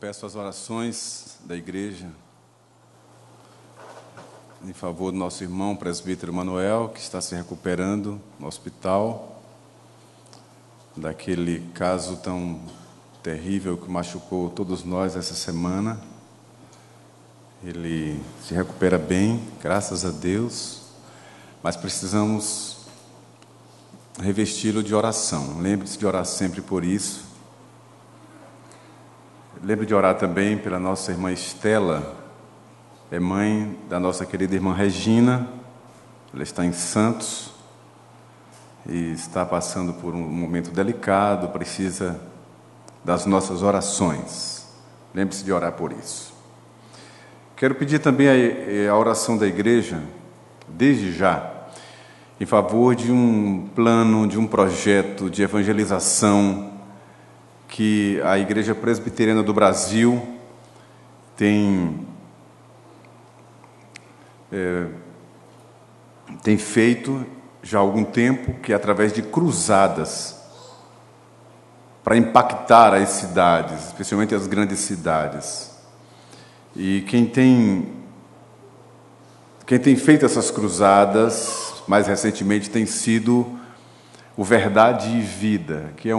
peço as orações da igreja em favor do nosso irmão presbítero Manuel, que está se recuperando no hospital, daquele caso tão terrível que machucou todos nós essa semana. Ele se recupera bem, graças a Deus, mas precisamos revesti-lo de oração. Lembre-se de orar sempre por isso. Lembre de orar também pela nossa irmã Estela, é mãe da nossa querida irmã Regina. Ela está em Santos e está passando por um momento delicado, precisa das nossas orações. Lembre-se de orar por isso. Quero pedir também a oração da igreja, desde já, em favor de um plano, de um projeto de evangelização que a Igreja Presbiteriana do Brasil tem feito já há algum tempo, que é através de cruzadas para impactar as cidades, especialmente as grandes cidades. E quem tem feito essas cruzadas, mais recentemente, tem sido o Verdade e Vida, que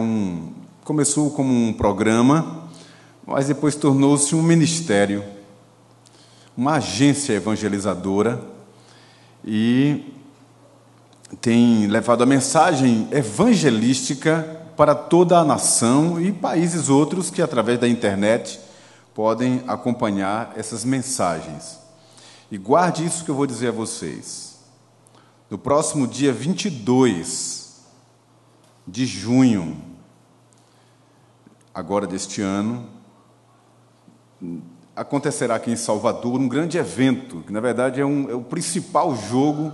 começou como um programa, mas depois tornou-se um ministério, uma agência evangelizadora, e tem levado a mensagem evangelística para toda a nação e países outros que, através da internet, podem acompanhar essas mensagens. E guarde isso que eu vou dizer a vocês. No próximo dia 22 de junho, agora deste ano, acontecerá aqui em Salvador um grande evento, que na verdade é o principal jogo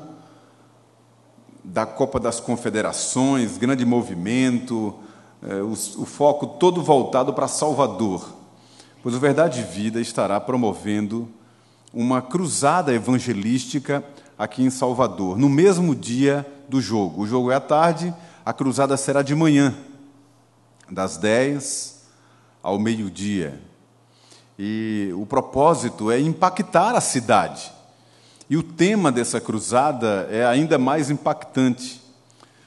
da Copa das Confederações, grande movimento, o foco todo voltado para Salvador, pois o Verdade e Vida estará promovendo uma cruzada evangelística aqui em Salvador, no mesmo dia do jogo. O jogo é à tarde, a cruzada será de manhã, das 10 ao meio-dia. E o propósito é impactar a cidade. E o tema dessa cruzada é ainda mais impactante.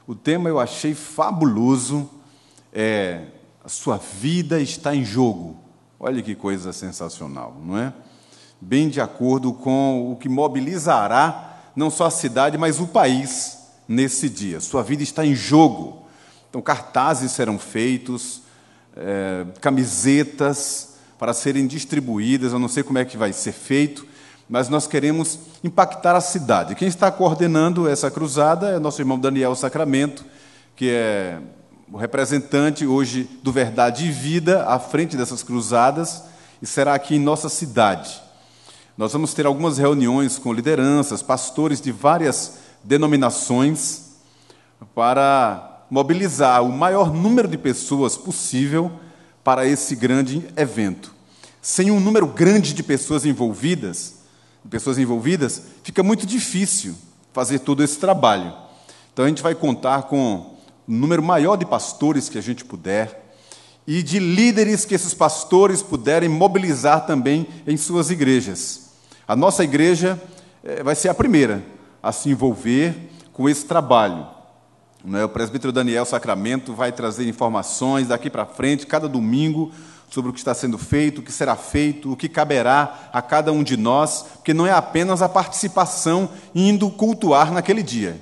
O tema eu achei fabuloso, a sua vida está em jogo. Olha que coisa sensacional, não é? Bem de acordo com o que mobilizará não só a cidade, mas o país nesse dia. Sua vida está em jogo. Então, cartazes serão feitos, camisetas para serem distribuídas. Eu não sei como é que vai ser feito, mas nós queremos impactar a cidade. Quem está coordenando essa cruzada é nosso irmão Daniel Sacramento, que é o representante hoje do Verdade e Vida à frente dessas cruzadas, e será aqui em nossa cidade. Nós vamos ter algumas reuniões com lideranças, pastores de várias denominações, para mobilizar o maior número de pessoas possível para esse grande evento. Sem um número grande de pessoas envolvidas, fica muito difícil fazer todo esse trabalho. Então, a gente vai contar com um número maior de pastores que a gente puder e de líderes que esses pastores puderem mobilizar também em suas igrejas. A nossa igreja vai ser a primeira a se envolver com esse trabalho. O presbítero Daniel Sacramento vai trazer informações daqui para frente, cada domingo, sobre o que está sendo feito, o que será feito, o que caberá a cada um de nós, porque não é apenas a participação indo cultuar naquele dia.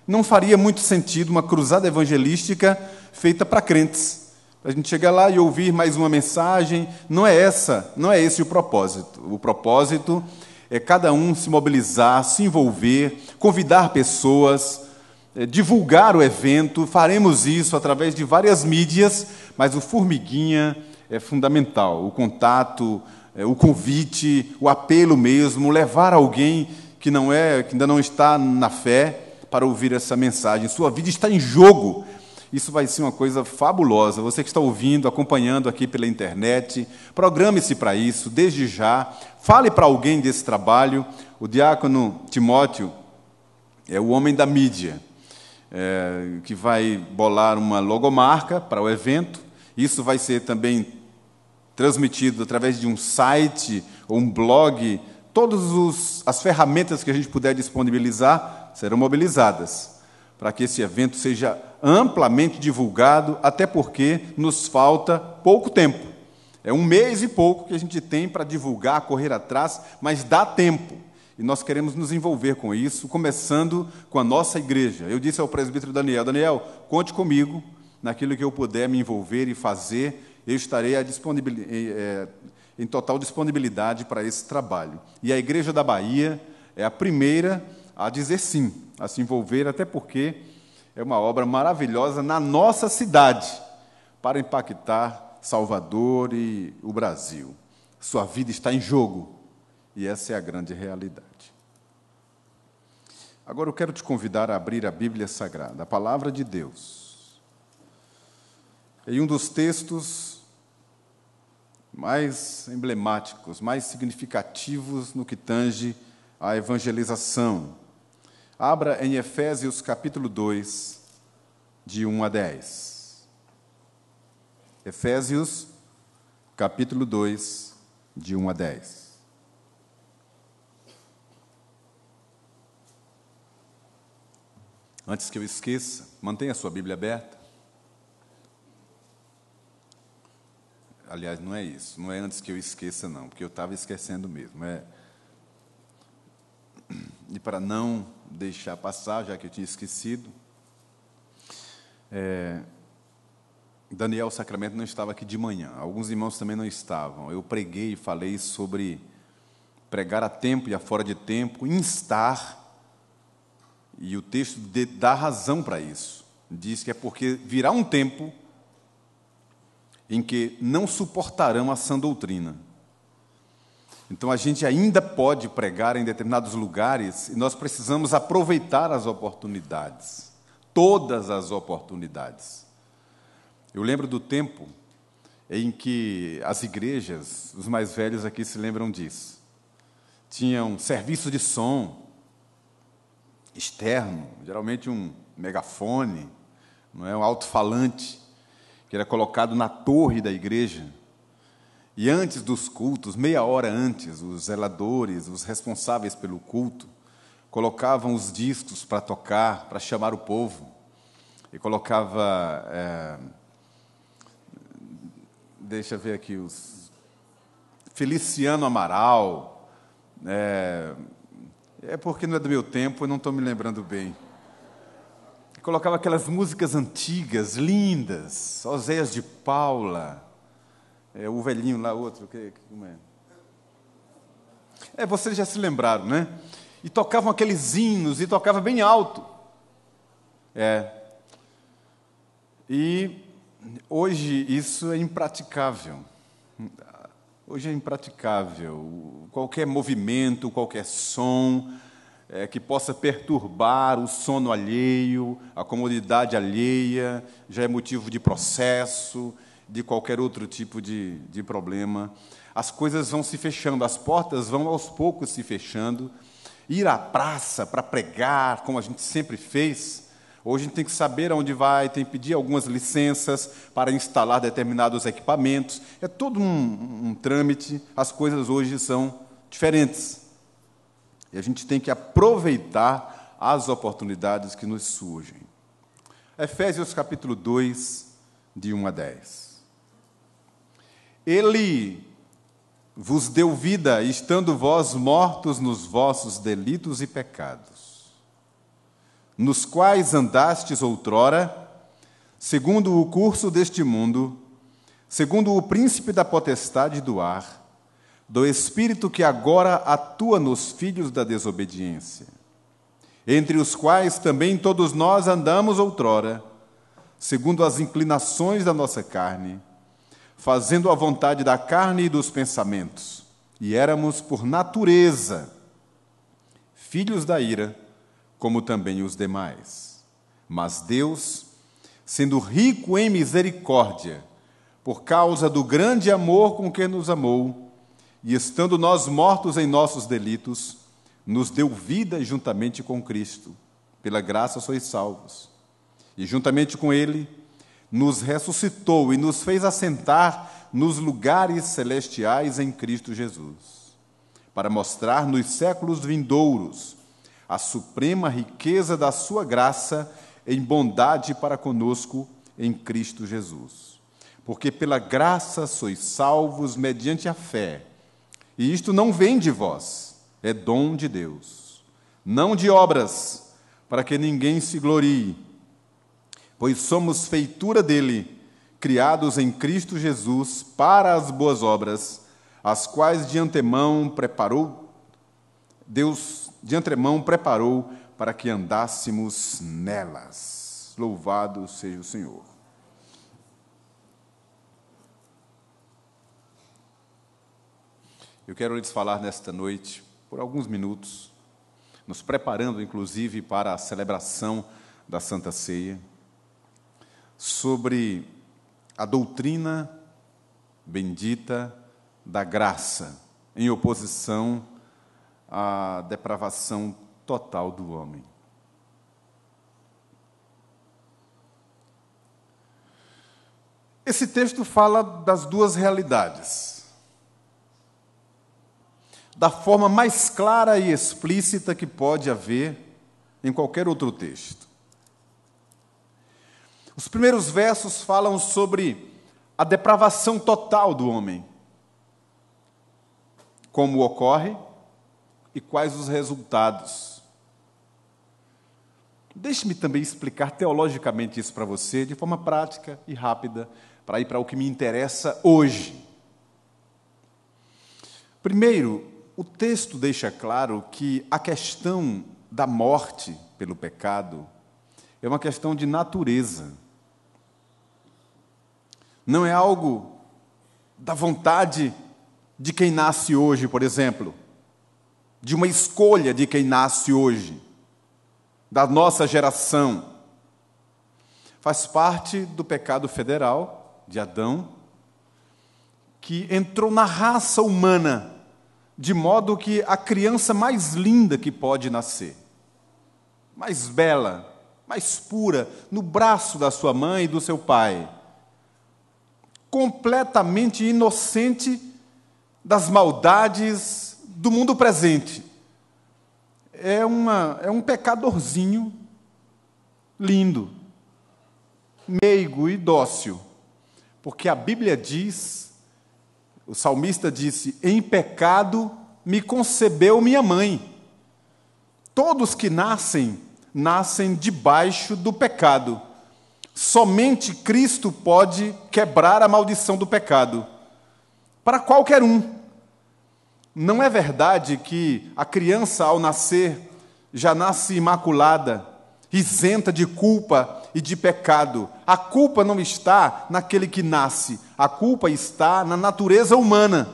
Não faria muito sentido uma cruzada evangelística feita para crentes. A gente chegar lá e ouvir mais uma mensagem, não é esse o propósito. O propósito é cada um se mobilizar, se envolver, convidar pessoas, divulgar o evento. Faremos isso através de várias mídias, mas o formiguinha é fundamental. O contato, o convite, o apelo mesmo, levar alguém que ainda não está na fé para ouvir essa mensagem. Sua vida está em jogo. Isso vai ser uma coisa fabulosa. Você que está ouvindo, acompanhando aqui pela internet, programe-se para isso, desde já. Fale para alguém desse trabalho. O diácono Timóteo é o homem da mídia, que vai bolar uma logomarca para o evento. Isso vai ser também transmitido através de um site ou um blog, todas as ferramentas que a gente puder disponibilizar serão mobilizadas para que esse evento seja amplamente divulgado, até porque nos falta pouco tempo. É 1 mês e pouco que a gente tem para divulgar, correr atrás, mas dá tempo. E nós queremos nos envolver com isso, começando com a nossa igreja. Eu disse ao presbítero Daniel, conte comigo naquilo que eu puder me envolver e fazer, eu estarei em total disponibilidade para esse trabalho. E a Igreja da Bahia é a primeira a dizer sim, a se envolver, até porque é uma obra maravilhosa na nossa cidade, para impactar Salvador e o Brasil. Sua vida está em jogo, e essa é a grande realidade. Agora eu quero te convidar a abrir a Bíblia Sagrada, a Palavra de Deus. Em um dos textos mais emblemáticos, mais significativos no que tange à evangelização. Abra em Efésios capítulo 2, de 1 a 10. Efésios capítulo 2, de 1 a 10. Antes que eu esqueça, mantenha a sua Bíblia aberta. Aliás, não é isso, não é antes que eu esqueça, não, porque eu estava esquecendo mesmo. E para não deixar passar, já que eu tinha esquecido, Daniel Sacramento não estava aqui de manhã, alguns irmãos também não estavam. Eu preguei e falei sobre pregar a tempo e a fora de tempo, instar, e o texto dá razão para isso. Diz que é porque virá um tempo em que não suportarão a sã doutrina. Então, a gente ainda pode pregar em determinados lugares e nós precisamos aproveitar as oportunidades, todas as oportunidades. Eu lembro do tempo em que as igrejas, os mais velhos aqui se lembram disso, tinham serviço de som externo, geralmente um megafone, não é, um alto-falante, que era colocado na torre da igreja. E antes dos cultos, meia hora antes, os zeladores, os responsáveis pelo culto, colocavam os discos para tocar, para chamar o povo. E colocava, deixa eu ver aqui, os Feliciano Amaral, porque não é do meu tempo, eu não estou me lembrando bem. Colocava aquelas músicas antigas, lindas, Oséias de Paula, o velhinho lá, outro, como é? Vocês já se lembraram, né? E tocavam aqueles hinos, e tocava bem alto. E hoje isso é impraticável. Hoje é impraticável. Qualquer movimento, qualquer som que possa perturbar o sono alheio, a comodidade alheia, já é motivo de processo, de qualquer outro tipo de problema. As coisas vão se fechando, as portas vão aos poucos se fechando. Ir à praça para pregar, como a gente sempre fez, hoje a gente tem que saber aonde vai, tem que pedir algumas licenças para instalar determinados equipamentos. É todo um trâmite, as coisas hoje são diferentes. E a gente tem que aproveitar as oportunidades que nos surgem. Efésios capítulo 2, de 1 a 10. Ele vos deu vida, estando vós mortos nos vossos delitos e pecados, nos quais andastes outrora, segundo o curso deste mundo, segundo o príncipe da potestade do ar, do Espírito que agora atua nos filhos da desobediência, entre os quais também todos nós andamos outrora, segundo as inclinações da nossa carne, fazendo a vontade da carne e dos pensamentos, e éramos, por natureza, filhos da ira, como também os demais. Mas Deus, sendo rico em misericórdia, por causa do grande amor com que nos amou, e estando nós mortos em nossos delitos, nos deu vida juntamente com Cristo. Pela graça sois salvos. E juntamente com Ele, nos ressuscitou e nos fez assentar nos lugares celestiais em Cristo Jesus, para mostrar nos séculos vindouros a suprema riqueza da sua graça em bondade para conosco em Cristo Jesus. Porque pela graça sois salvos mediante a fé, e isto não vem de vós, é dom de Deus, não de obras, para que ninguém se glorie, pois somos feitura dele, criados em Cristo Jesus para as boas obras, as quais Deus de antemão preparou para que andássemos nelas. Louvado seja o Senhor. Eu quero lhes falar nesta noite, por alguns minutos, nos preparando, inclusive, para a celebração da Santa Ceia, sobre a doutrina bendita da graça, em oposição à depravação total do homem. Esse texto fala das duas realidades, da forma mais clara e explícita que pode haver em qualquer outro texto. Os primeiros versos falam sobre a depravação total do homem, como ocorre e quais os resultados. Deixe-me também explicar teologicamente isso para você, de forma prática e rápida, para ir para o que me interessa hoje. Primeiro, o texto deixa claro que a questão da morte pelo pecado é uma questão de natureza. Não é algo da vontade de quem nasce hoje, por exemplo, de uma escolha de quem nasce hoje, da nossa geração. Faz parte do pecado federal de Adão, que entrou na raça humana, de modo que a criança mais linda que pode nascer, mais bela, mais pura, no braço da sua mãe e do seu pai, completamente inocente das maldades do mundo presente. É um pecadorzinho lindo, meigo e dócil, porque a Bíblia diz, o salmista disse, em pecado me concebeu minha mãe. Todos que nascem debaixo do pecado. Somente Cristo pode quebrar a maldição do pecado, para qualquer um. Não é verdade que a criança, ao nascer, já nasce imaculada, isenta de culpa e de pecado. A culpa não está naquele que nasce, a culpa está na natureza humana.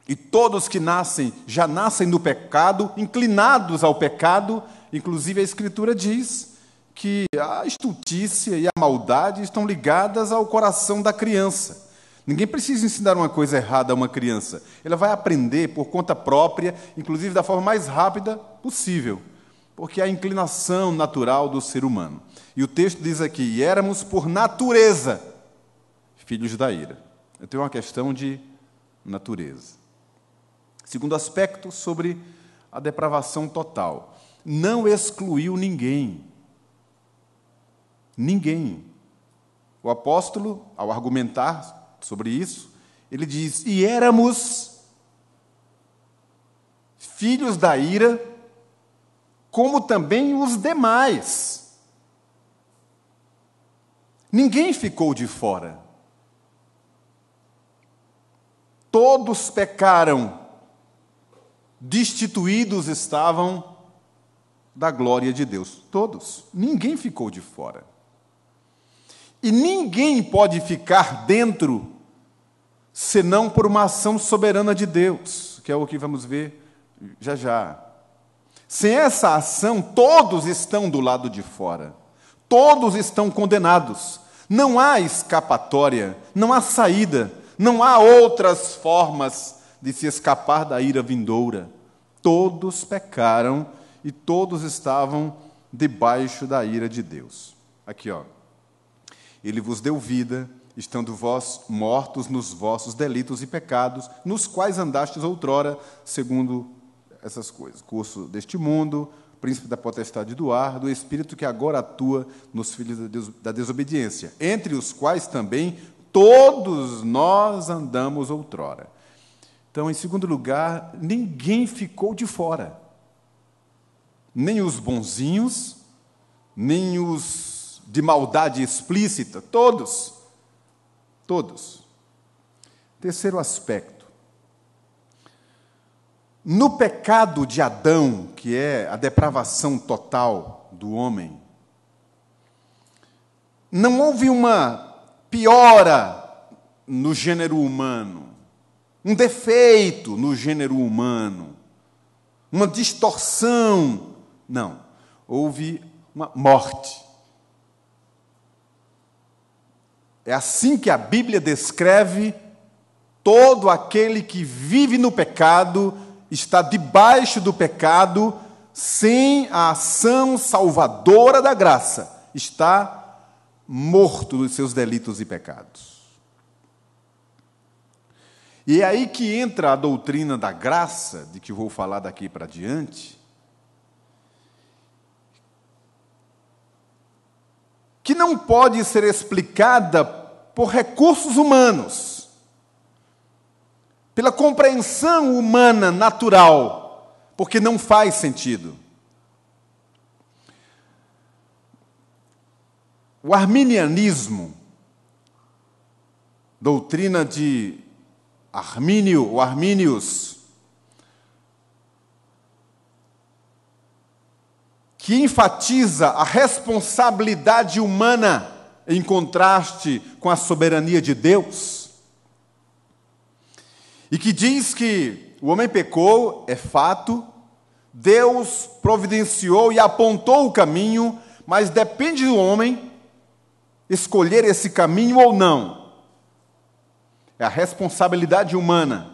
E todos que nascem, já nascem no pecado, inclinados ao pecado. Inclusive a Escritura diz que a estultícia e a maldade estão ligadas ao coração da criança. Ninguém precisa ensinar uma coisa errada a uma criança. Ela vai aprender por conta própria, inclusive da forma mais rápida possível, porque é a inclinação natural do ser humano. E o texto diz aqui, e éramos por natureza filhos da ira. Eu tenho uma questão de natureza. Segundo aspecto, sobre a depravação total. Não excluiu ninguém. Ninguém. O apóstolo, ao argumentar sobre isso, ele diz, e éramos filhos da ira, como também os demais. Ninguém ficou de fora. Todos pecaram, destituídos estavam da glória de Deus. Todos. Ninguém ficou de fora. E ninguém pode ficar dentro, senão por uma ação soberana de Deus, que é o que vamos ver já já. Sem essa ação, todos estão do lado de fora. Todos estão condenados. Não há escapatória, não há saída, não há outras formas de se escapar da ira vindoura. Todos pecaram e todos estavam debaixo da ira de Deus. Aqui, ó. Ele vos deu vida estando vós mortos nos vossos delitos e pecados, nos quais andastes outrora, segundo essas coisas, curso deste mundo, príncipe da potestade do ar, do espírito que agora atua nos filhos da desobediência, entre os quais também todos nós andamos outrora. Então, em segundo lugar, ninguém ficou de fora. Nem os bonzinhos, nem os de maldade explícita, todos. Todos. Terceiro aspecto. No pecado de Adão, que é a depravação total do homem, não houve uma piora no gênero humano, um defeito no gênero humano, uma distorção. Não. Houve uma morte. É assim que a Bíblia descreve todo aquele que vive no pecado, está debaixo do pecado, sem a ação salvadora da graça, está morto dos seus delitos e pecados. E é aí que entra a doutrina da graça, de que vou falar daqui para diante, que não pode ser explicada por recursos humanos, pela compreensão humana natural, porque não faz sentido. O arminianismo, doutrina de Armínio ou Armínios, que enfatiza a responsabilidade humana em contraste com a soberania de Deus, e que diz que o homem pecou, é fato, Deus providenciou e apontou o caminho, mas depende do homem escolher esse caminho ou não. É a responsabilidade humana.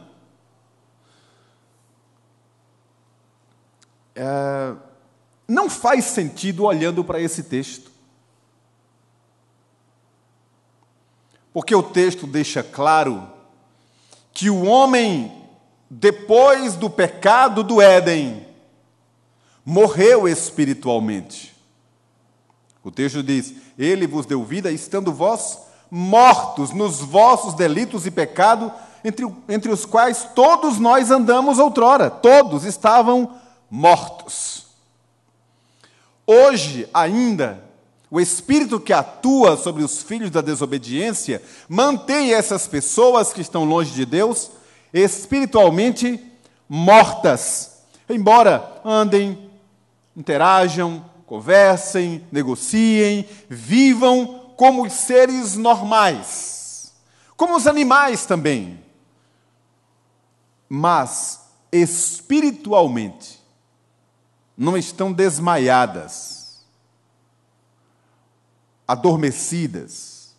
Não faz sentido olhando para esse texto. Porque o texto deixa claro que o homem, depois do pecado do Éden, morreu espiritualmente. O texto diz: Ele vos deu vida, estando vós mortos nos vossos delitos e pecado, entre os quais todos nós andamos outrora. Todos estavam mortos. Hoje, ainda, o Espírito que atua sobre os filhos da desobediência mantém essas pessoas que estão longe de Deus espiritualmente mortas, embora andem, interajam, conversem, negociem, vivam como os seres normais, como os animais também. Mas, espiritualmente, não estão desmaiadas, adormecidas,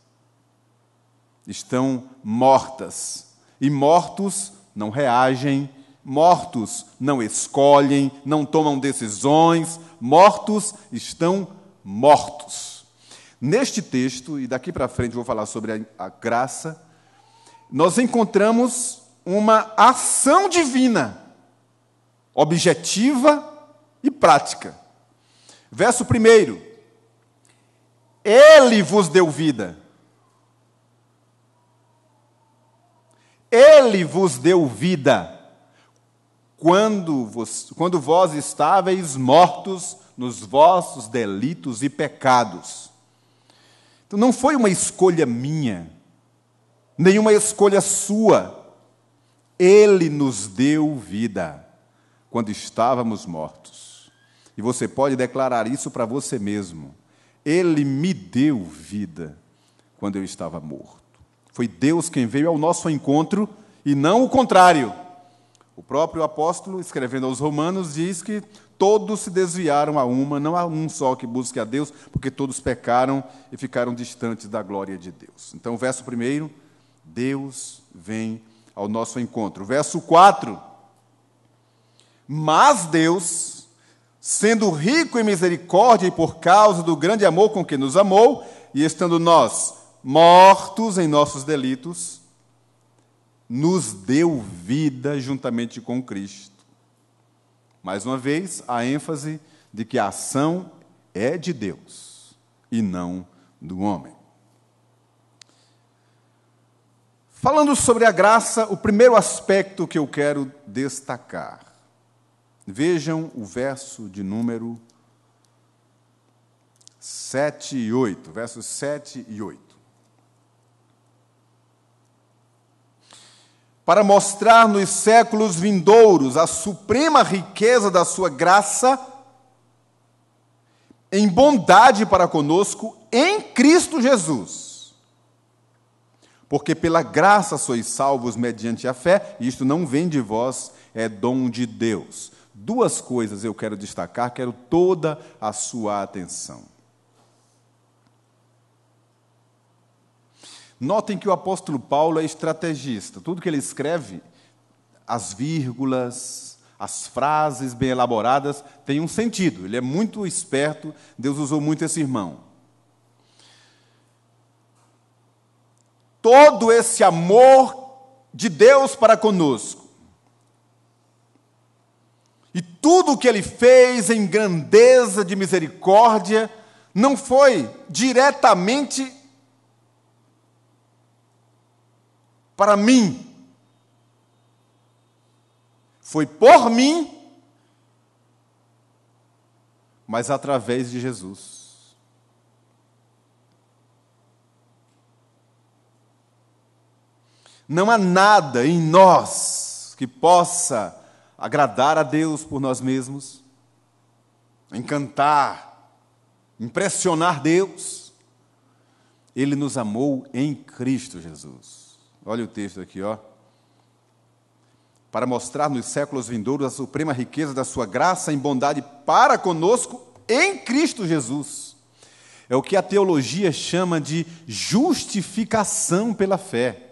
estão mortas. E mortos não reagem, mortos não escolhem, não tomam decisões, mortos estão mortos. Neste texto, e daqui para frente vou falar sobre a graça, nós encontramos uma ação divina, objetiva e prática. Verso 1. Ele vos deu vida. Ele vos deu vida quando vós estáveis mortos nos vossos delitos e pecados. Então, não foi uma escolha minha, nenhuma escolha sua. Ele nos deu vida quando estávamos mortos. E você pode declarar isso para você mesmo. Ele me deu vida quando eu estava morto. Foi Deus quem veio ao nosso encontro e não o contrário. O próprio apóstolo, escrevendo aos Romanos, diz que todos se desviaram a uma, não há um só que busque a Deus, porque todos pecaram e ficaram distantes da glória de Deus. Então, verso 1, Deus vem ao nosso encontro. Verso 4, mas Deus, sendo rico em misericórdia e por causa do grande amor com que nos amou, e estando nós mortos em nossos delitos, nos deu vida juntamente com Cristo. Mais uma vez, a ênfase de que a ação é de Deus e não do homem. Falando sobre a graça, o primeiro aspecto que eu quero destacar. Vejam o verso de número 7 e 8. Versos 7 e 8. Para mostrar nos séculos vindouros a suprema riqueza da sua graça, em bondade para conosco, em Cristo Jesus. Porque pela graça sois salvos mediante a fé, e isto não vem de vós, é dom de Deus. Duas coisas eu quero destacar, quero toda a sua atenção. Notem que o apóstolo Paulo é estrategista. Tudo que ele escreve, as vírgulas, as frases bem elaboradas, têm um sentido. Ele é muito esperto, Deus usou muito esse irmão. Todo esse amor de Deus para conosco, e tudo o que Ele fez em grandeza de misericórdia, não foi diretamente para mim, foi por mim, mas através de Jesus. Não há nada em nós que possa agradar a Deus por nós mesmos, encantar, impressionar Deus. Ele nos amou em Cristo Jesus. Olha o texto aqui, ó. Para mostrar nos séculos vindouros a suprema riqueza da sua graça em bondade para conosco em Cristo Jesus. É o que a teologia chama de justificação pela fé.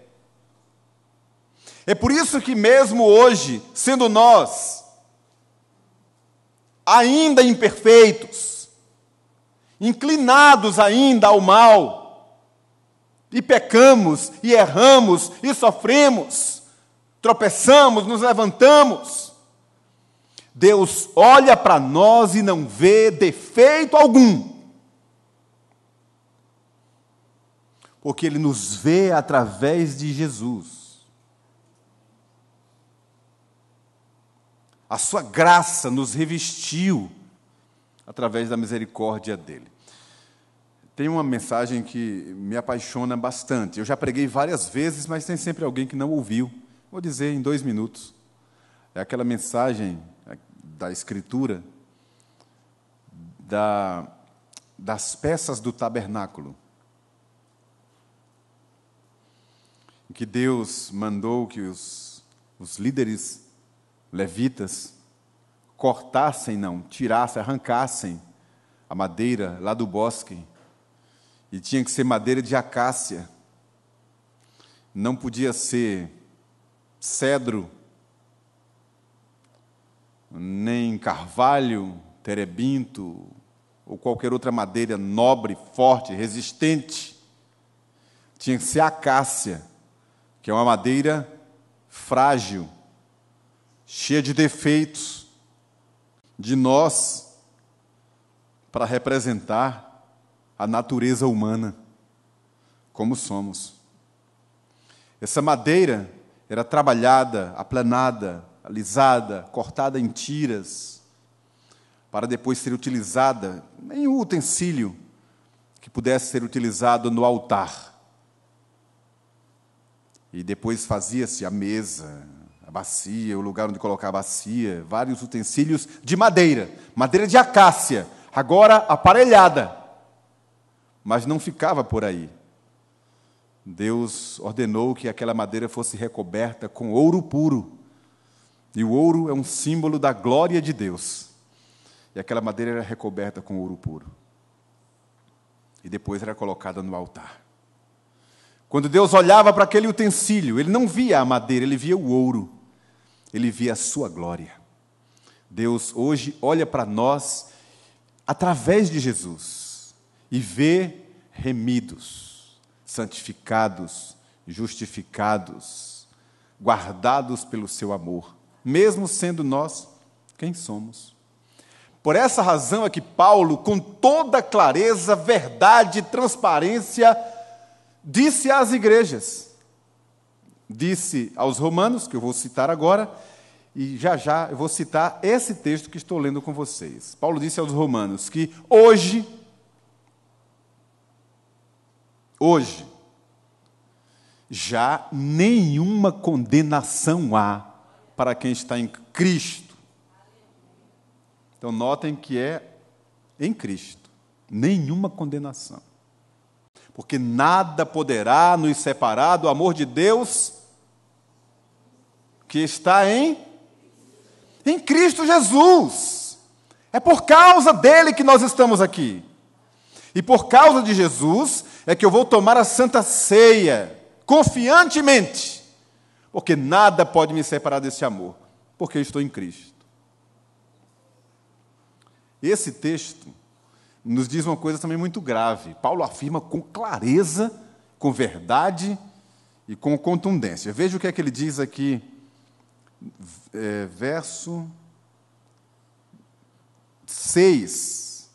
É por isso que mesmo hoje, sendo nós ainda imperfeitos, inclinados ainda ao mal, e pecamos, e erramos, e sofremos, tropeçamos, nos levantamos, Deus olha para nós e não vê defeito algum, porque Ele nos vê através de Jesus. A sua graça nos revestiu através da misericórdia dele. Tem uma mensagem que me apaixona bastante. Eu já preguei várias vezes, mas tem sempre alguém que não ouviu. Vou dizer em 2 minutos. É aquela mensagem da Escritura das peças do tabernáculo, em que Deus mandou que os líderes levitas tirassem, arrancassem a madeira lá do bosque, e tinha que ser madeira de acácia, não podia ser cedro, nem carvalho, terebinto, ou qualquer outra madeira nobre, forte, resistente. Tinha que ser acácia, que é uma madeira frágil, cheia de defeitos, de nós, para representar a natureza humana, como somos. Essa madeira era trabalhada, aplanada, alisada, cortada em tiras, para depois ser utilizada em um utensílio que pudesse ser utilizado no altar. E depois fazia-se a mesa, a bacia, o lugar onde colocar a bacia, vários utensílios de madeira de acácia, agora aparelhada. Mas não ficava por aí. Deus ordenou que aquela madeira fosse recoberta com ouro puro. E o ouro é um símbolo da glória de Deus. E aquela madeira era recoberta com ouro puro. E depois era colocada no altar. Quando Deus olhava para aquele utensílio, Ele não via a madeira, Ele via o ouro. Ele via a sua glória. Deus hoje olha para nós através de Jesus e vê remidos, santificados, justificados, guardados pelo seu amor, mesmo sendo nós quem somos. Por essa razão é que Paulo, com toda clareza, verdade, transparência, disse às igrejas, disse aos romanos, que eu vou citar agora, e já eu vou citar esse texto que estou lendo com vocês. Paulo disse aos romanos que hoje, já nenhuma condenação há para quem está em Cristo. Então, notem que é em Cristo, nenhuma condenação. Porque nada poderá nos separar do amor de Deus que está em Cristo Jesus. É por causa dele que nós estamos aqui. E por causa de Jesus é que eu vou tomar a Santa Ceia, confiantemente, porque nada pode me separar desse amor, porque eu estou em Cristo. Esse texto nos diz uma coisa também muito grave. Paulo afirma com clareza, com verdade e com contundência. Veja o que é que ele diz aqui, verso 6.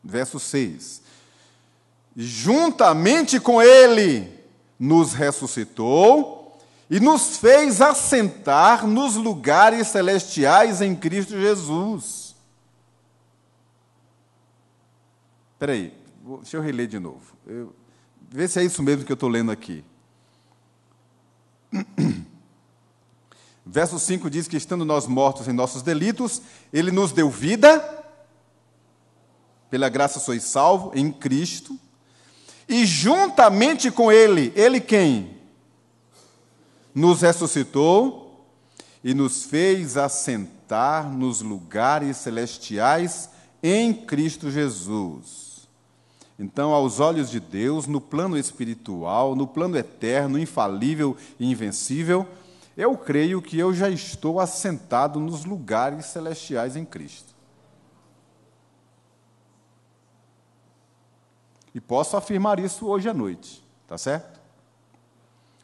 Verso 6. Juntamente com ele nos ressuscitou e nos fez assentar nos lugares celestiais em Cristo Jesus. Espera aí, deixa eu reler de novo. Vê se é isso mesmo que eu estou lendo aqui. Verso 5 diz que, estando nós mortos em nossos delitos, ele nos deu vida, pela graça sois salvos, em Cristo, e juntamente com ele quem? Nos ressuscitou e nos fez assentar nos lugares celestiais em Cristo Jesus. Então, aos olhos de Deus, no plano espiritual, no plano eterno, infalível e invencível, eu creio que eu já estou assentado nos lugares celestiais em Cristo. E posso afirmar isso hoje à noite, tá certo?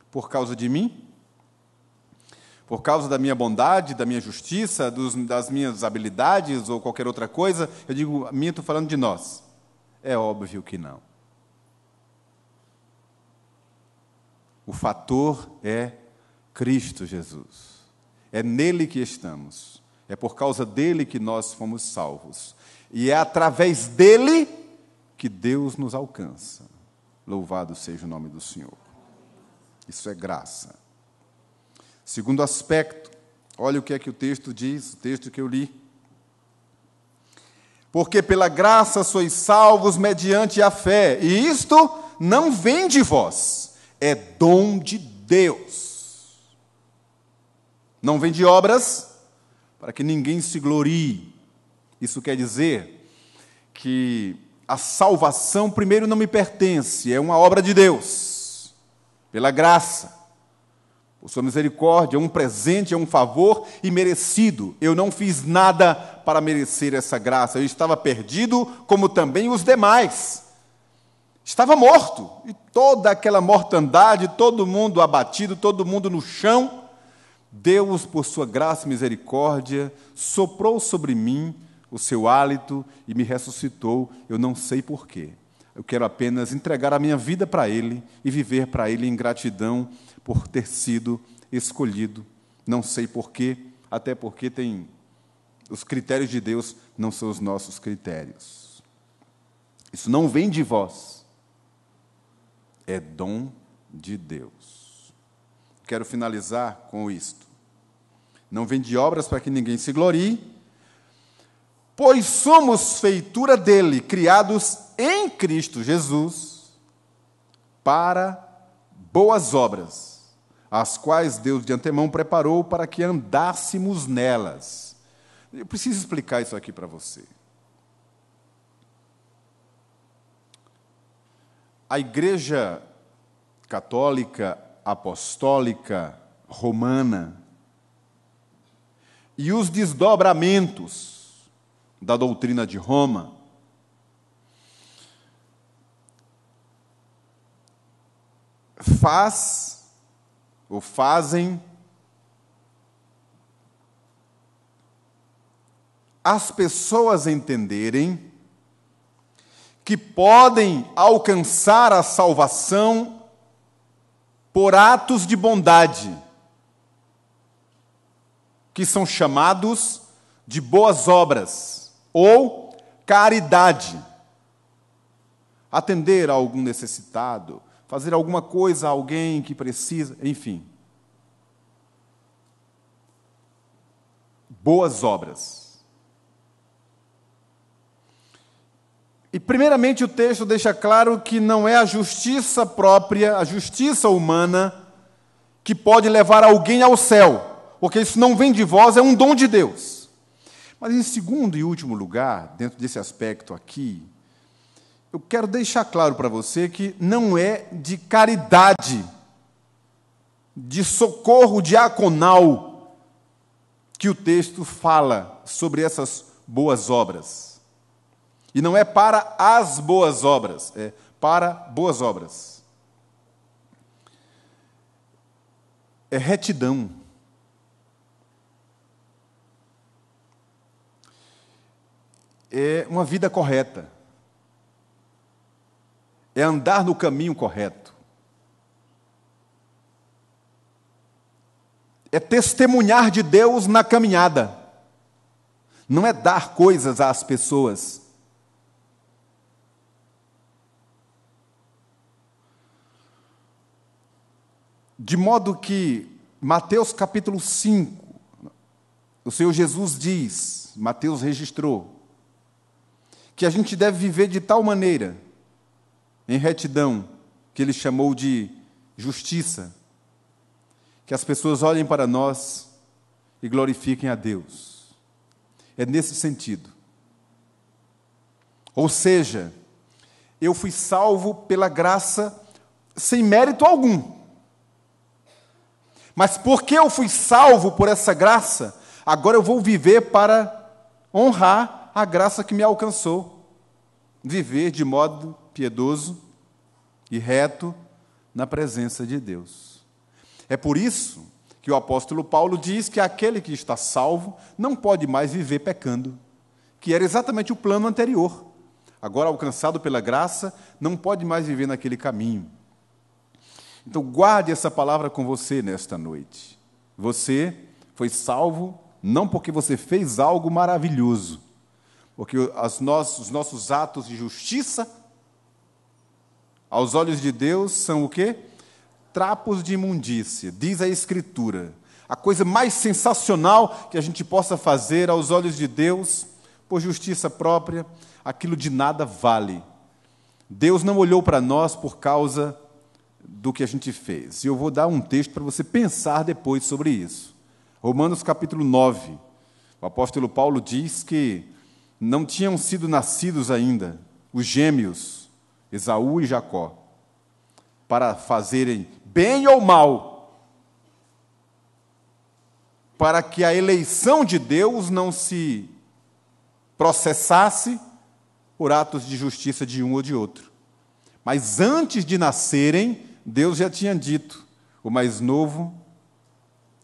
Por causa de mim, por causa da minha bondade, da minha justiça, das minhas habilidades ou qualquer outra coisa, eu digo, a minha estou falando de nós. É óbvio que não. O fator é Cristo Jesus. É nele que estamos. É por causa dele que nós fomos salvos. E é através dele que Deus nos alcança. Louvado seja o nome do Senhor. Isso é graça. Segundo aspecto, olha o que é que o texto diz, o texto que eu li. Porque pela graça sois salvos mediante a fé, e isto não vem de vós, é dom de Deus. Não vem de obras, para que ninguém se glorie. Isso quer dizer que a salvação, primeiro, não me pertence, é uma obra de Deus, pela graça. Por sua misericórdia, é um presente, é um favor imerecido. Eu não fiz nada para merecer essa graça. Eu estava perdido, como também os demais. Estava morto. E toda aquela mortandade, todo mundo abatido, todo mundo no chão. Deus, por sua graça e misericórdia, soprou sobre mim o seu hálito e me ressuscitou. Eu não sei porquê. Eu quero apenas entregar a minha vida para Ele e viver para Ele em gratidão por ter sido escolhido. Não sei porquê, até porque os critérios de Deus não são os nossos critérios. Isso não vem de vós. É dom de Deus. Quero finalizar com isto. Não vem de obras para que ninguém se glorie, pois somos feitura dele, criados em Cristo Jesus, para boas obras, as quais Deus de antemão preparou para que andássemos nelas. Eu preciso explicar isso aqui para você. A Igreja Católica Apostólica Romana e os desdobramentos da doutrina de Roma faz ou fazem as pessoas entenderem que podem alcançar a salvação por atos de bondade, que são chamados de boas obras ou caridade. Atender a algum necessitado, fazer alguma coisa a alguém que precisa, enfim. Boas obras. E, primeiramente, o texto deixa claro que não é a justiça própria, a justiça humana, que pode levar alguém ao céu, porque isso não vem de vós, é um dom de Deus. Mas, em segundo e último lugar, dentro desse aspecto aqui, eu quero deixar claro para você que não é de caridade, de socorro diaconal, que o texto fala sobre essas boas obras. E não é para as boas obras, é para boas obras. É retidão. É uma vida correta. É andar no caminho correto. É testemunhar de Deus na caminhada. Não é dar coisas às pessoas. De modo que, Mateus capítulo 5, o Senhor Jesus diz, Mateus registrou, que a gente deve viver de tal maneira, em retidão, que ele chamou de justiça, que as pessoas olhem para nós e glorifiquem a Deus. É nesse sentido. Ou seja, eu fui salvo pela graça sem mérito algum. Mas porque eu fui salvo por essa graça, agora eu vou viver para honrar a graça que me alcançou. Viver de modo piedoso e reto na presença de Deus. É por isso que o apóstolo Paulo diz que aquele que está salvo não pode mais viver pecando, que era exatamente o plano anterior. Agora, alcançado pela graça, não pode mais viver naquele caminho. Então, guarde essa palavra com você nesta noite. Você foi salvo não porque você fez algo maravilhoso, porque os nossos atos de justiça, aos olhos de Deus, são o quê? Trapos de imundícia, diz a Escritura. A coisa mais sensacional que a gente possa fazer aos olhos de Deus, por justiça própria, aquilo de nada vale. Deus não olhou para nós por causa do que a gente fez. E eu vou dar um texto para você pensar depois sobre isso. Romanos capítulo 9. O apóstolo Paulo diz que não tinham sido nascidos ainda os gêmeos, Esaú e Jacó, para fazerem bem ou mal, para que a eleição de Deus não se processasse por atos de justiça de um ou de outro. Mas antes de nascerem, Deus já tinha dito, o mais novo,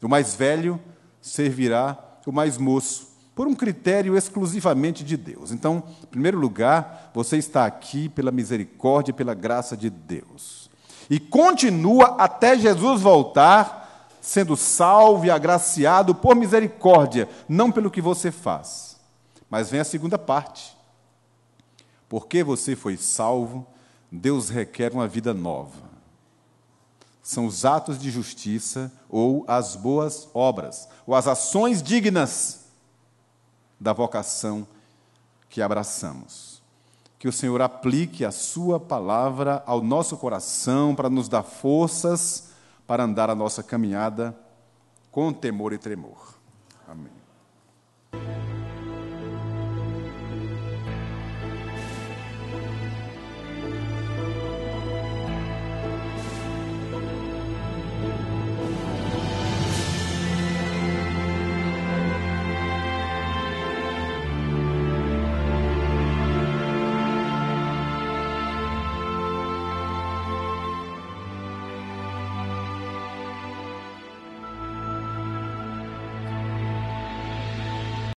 o mais velho, servirá o mais moço, por um critério exclusivamente de Deus. Então, em primeiro lugar, você está aqui pela misericórdia e pela graça de Deus. E continua até Jesus voltar, sendo salvo e agraciado por misericórdia, não pelo que você faz. Mas vem a segunda parte. Porque você foi salvo, Deus requer uma vida nova. São os atos de justiça ou as boas obras, ou as ações dignas da vocação que abraçamos. Que o Senhor aplique a sua palavra ao nosso coração para nos dar forças para andar a nossa caminhada com temor e tremor. Amém.